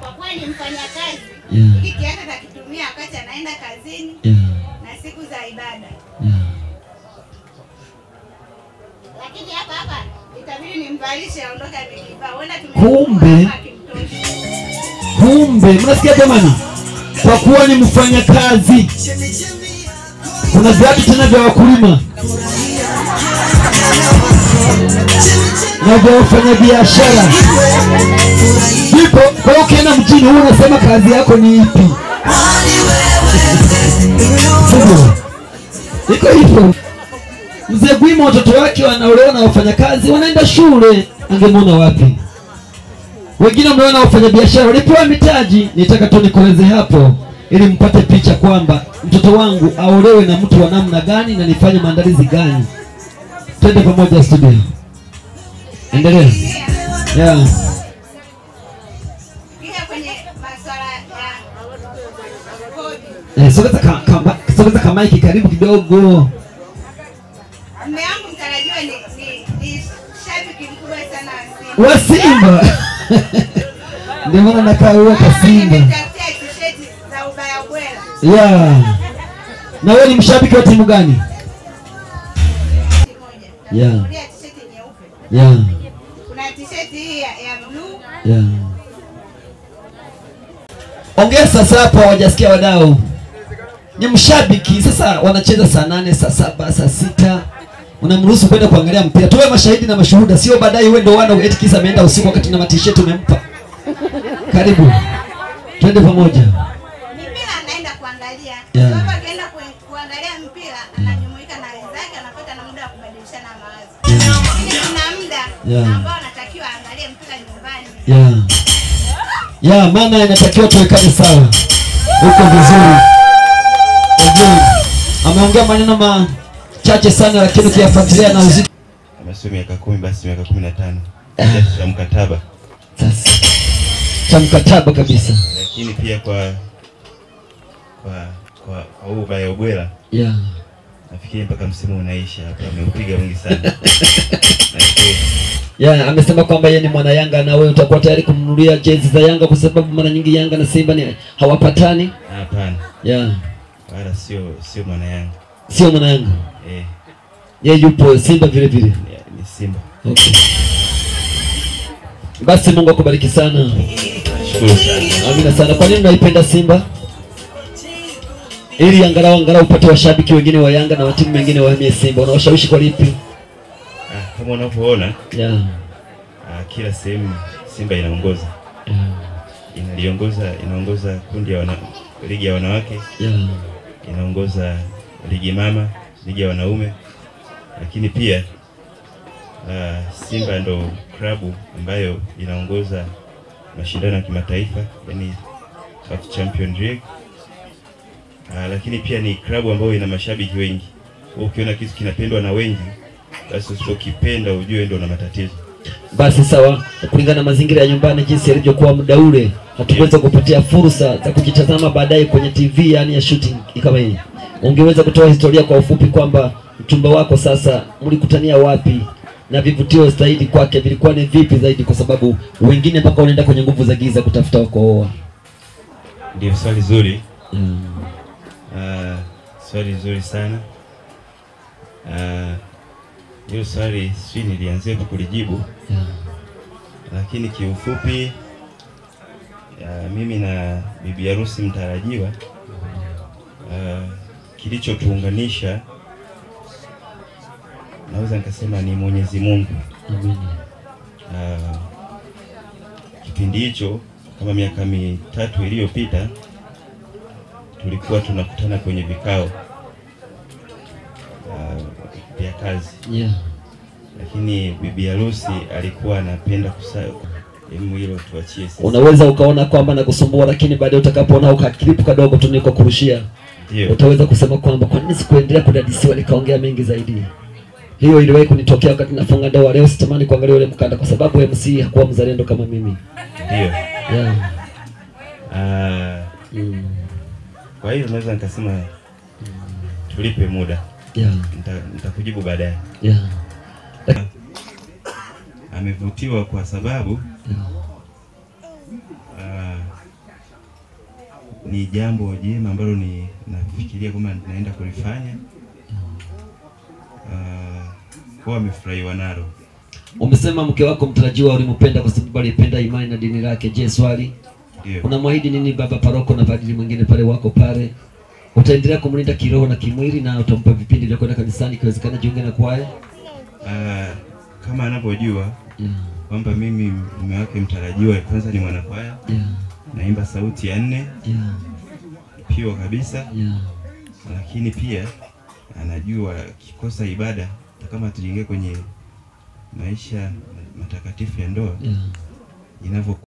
Kwa kuwa ni mfanyakazi, hiki kiatu atakitumia wakati anaenda kazini na siku za ibada. Lakini hapa itabidi nimvalishe aondoke amekivaa. Kumbe mnasikia jamani? Kwa kuwa ni mfanyakazi. Kuna viatu tena vya wakulima na vya wafanya biashara. Ndipo kwa ukienda mjini huwa unasema kazi yako ni ipi? Iko hivyo. Mzee Gwima watoto wake wanaolewa na wafanyakazi wanaenda shule, angemwona wapi? Wengine wameona wafanya biashara walipewa mitaji. Nitaka tu nikoleze hapo ili mpate picha kwamba mtoto wangu aolewe na mtu wa namna gani na nifanye maandalizi gani. Twende pamoja studio. Endelea. Pia kwenye masuala ya kodi. Sogeza kama hiki karibu kidogo. Mume wangu mtarajiwa ni shabiki mkubwa sana wa Simba. Ndio maana nakaa huko Simba. Za ubaya ubwela. Na wewe ni mshabiki wa timu gani? Kuna t-shirt hii ya blue. Ongea sasa hapo hawajasikia wadau. Ni mshabiki sasa wanacheza saa 8, saa 7, saa 6. Unamruhusu kwenda kuangalia mpira. Tuwe mashahidi na mashuhuda, sio baadaye wewe ndio wana eti kisa ameenda usiku wakati na t-shirt umempa. Karibu. Twende pamoja. Mpira anaenda kuangalia. Baba akaenda kuangalia mpira, anajumuika na wenzake, anapata na muda wa kubadilishana mawazo. Kuna muda ambao anatakiwa aangalie mpira nyumbani. Maana inatakiwa tuwekane sawa. Uko vizuri. Ameongea maneno machache sana lakini ukiyafuatilia na uzito. Amesoma miaka 10 basi miaka 15. Cha mkataba. Sasa. Cha mkataba kabisa. Lakini pia kwa ubaya ubwela. Nafikiri mpaka msimu unaisha hapa ameupiga mwingi sana. Amesema kwamba yeye ni mwana Yanga na wewe utakuwa tayari kumnunulia jezi za Yanga kwa sababu mara nyingi Yanga na Simba ni hawapatani. Hapana. Wala sio mwana Yanga. Sio mwana Yanga. Yeye yupo Simba vile vile. Ni Simba. Okay. Basi Mungu akubariki sana. Shukuru sana. Amina sana. Kwa nini unaipenda Simba? Ili angalau upate washabiki wengine wa Yanga na timu nyingine wahamie Simba. Unawashawishi kwa lipi? Kama unavyoona kila sehemu Simba inaongoza. Inaongoza kundi ya ligi ya wanawake. Inaongoza ligi mama, ligi ya wanaume. Lakini pia Simba ndo klabu ambayo inaongoza mashindano ya kimataifa, yani CAF Champions League. Lakini pia ni klabu ambayo ina mashabiki wengi. Ukiona kitu kinapendwa na wengi, basi usipokipenda ujue ndio una matatizo. Basi sawa, kulingana na mazingira ya nyumbani jinsi yalivyokuwa muda ule, hatuweza kupatia fursa za kujitazama baadaye kwenye TV yani ya shooting kama hii. Ungeweza kutoa historia kwa ufupi kwamba mchumba wako sasa mlikutania wapi na vivutio zaidi kwake vilikuwa ni vipi zaidi, kwa sababu wengine mpaka wanaenda kwenye nguvu za giza kutafuta wako. Ndio swali zuri. Swali zuri sana. Hiyo swali sisi nilianzia kulijibu. Lakini kiufupi mimi na bibi harusi mtarajiwa kilichotuunganisha naweza nikasema ni Mwenyezi Mungu. Kipindi hicho kama miaka 3 iliyopita tulikuwa tunakutana kwenye vikao vya kazi. Lakini bibi harusi alikuwa anapenda hilo tuachie sisi. Unaweza ukaona kwamba nakusumbua, lakini baadaye utakapoona ukakilipu kadogo tu niko kurushia, utaweza kusema kwamba kwa nini sikuendelea kudadisiwa nikaongea mengi zaidi. Hiyo iliwahi kunitokea wakati nafunga ndoa. Leo sitamani kuangalia ule mkanda kwa sababu MC hakuwa mzalendo kama mimi. Ndio. Kwa hiyo naweza nikasema tulipe muda. Nitakujibu baadaye. Amevutiwa kwa sababu ni jambo jema ambalo ni nafikiria kama naenda kulifanya. Kwa amefurahiwa nalo. Umesema mke wako mtarajiwa ulimpenda kwa sababu alipenda imani na dini lake. Je, swali? Ndio. Unamwahidi nini baba paroko na padri mwingine pale wako pale? Utaendelea kumlinda kiroho na kimwili na utampa vipindi vya kwenda kanisani ikiwezekana jiunge na kwaya? Kama anapojua kwamba mimi mume wake mtarajiwa kwanza ni mwanakwaya. Naimba sauti ya 4. Pio kabisa. Lakini pia anajua kikosa ibada kama tujiingie kwenye maisha matakatifu ya ndoa inavyo